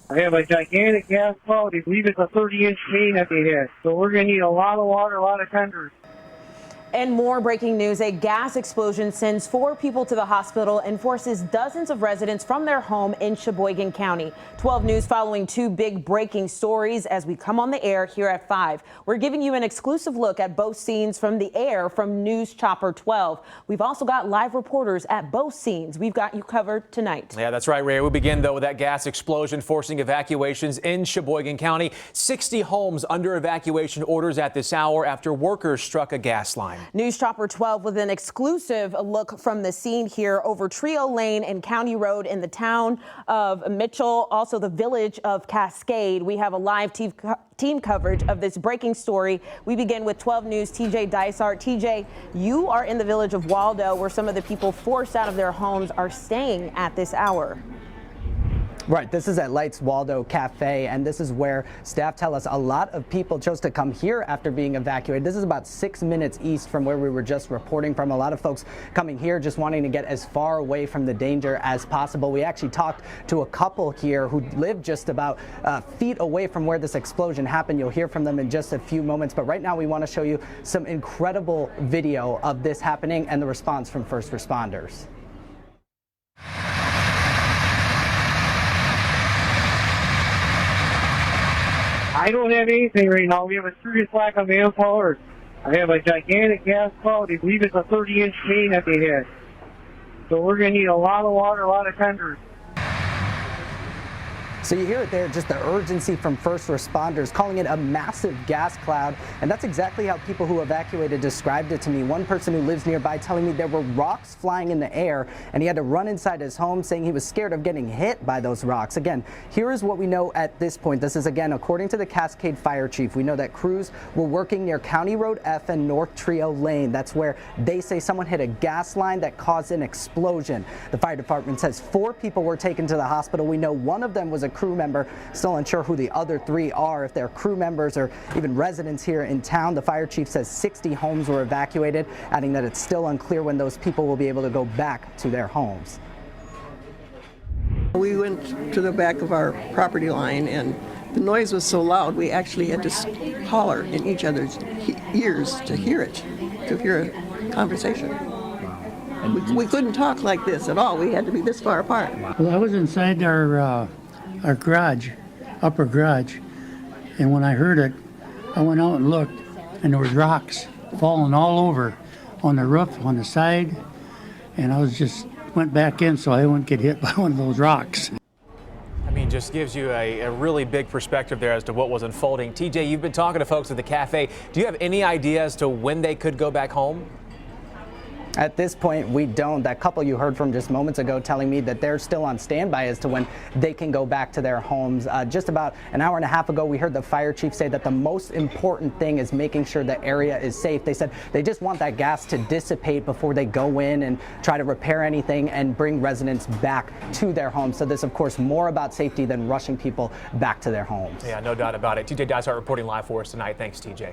I have a gigantic gas cloud. I believe it's a 30-inch main that they hit. So we're going to need a lot of water, a lot of tenders. And more breaking news, a gas explosion sends 4 people to the hospital and forces dozens of residents from their home in Sheboygan County. 12 News following 2 big breaking stories as we come on the air here at 5. We're giving you an exclusive look at both scenes from the air from News Chopper 12. We've also got live reporters at both scenes. We've got you covered tonight. Yeah, that's right, Ray. We begin, though, with that gas explosion forcing evacuations in Sheboygan County. 60 homes under evacuation orders at this hour after workers struck a gas line. News Chopper 12 with an exclusive look from the scene here over Trio Lane and County Road in the town of Mitchell, also the village of Cascade. We have a live team coverage of this breaking story. We begin with 12 News TJ Dysart. TJ, you are in the village of Waldo where some of the people forced out of their homes are staying at this hour. Right, this is at Lights Waldo Cafe, and this is where staff tell us a lot of people chose to come here after being evacuated. This is about 6 minutes east from where we were just reporting from. A lot of folks coming here just wanting to get as far away from the danger as possible. We actually talked to a couple here who live just about feet away from where this explosion happened. You'll hear from them in just a few moments, but right now we want to show you some incredible video of this happening and the response from first responders. I don't have anything right now. We have a serious lack of manpower. I have a gigantic gas cloud. I believe it's a 30-inch main that they hit. So we're going to need a lot of water, a lot of tenders. So you hear it there, just the urgency from first responders, calling it a massive gas cloud. And that's exactly how people who evacuated described it to me. One person who lives nearby telling me there were rocks flying in the air and he had to run inside his home, saying he was scared of getting hit by those rocks. Again, here is what we know at this point. This is, again, according to the Cascade Fire Chief. We know that crews were working near County Road F and North Trio Lane. That's where they say someone hit a gas line that caused an explosion. The fire department says 4 people were taken to the hospital. We know one of them was a crew member. Still unsure who the other 3 are, if they're crew members or even residents here in town. The fire chief says 60 homes were evacuated, adding that it's still unclear when those people will be able to go back to their homes. We went to the back of our property line and the noise was so loud we actually had to holler in each other's ears to hear it, to hear a conversation. We couldn't talk like this at all. We had to be this far apart. Well, I was inside our garage, upper garage, and when I heard it, I went out and looked, and there was rocks falling all over on the roof, on the side, and I went back in so I wouldn't get hit by one of those rocks. I mean, just gives you a really big perspective there as to what was unfolding. TJ, you've been talking to folks at the cafe. Do you have any idea as to when they could go back home? At this point, we don't. That couple you heard from just moments ago telling me that they're still on standby as to when they can go back to their homes. Just about an hour and a half ago, we heard the fire chief say that the most important thing is making sure the area is safe. They said they just want that gas to dissipate before they go in and try to repair anything and bring residents back to their homes. So this, of course, more about safety than rushing people back to their homes. Yeah, no doubt about it. TJ Dysart reporting live for us tonight. Thanks, TJ.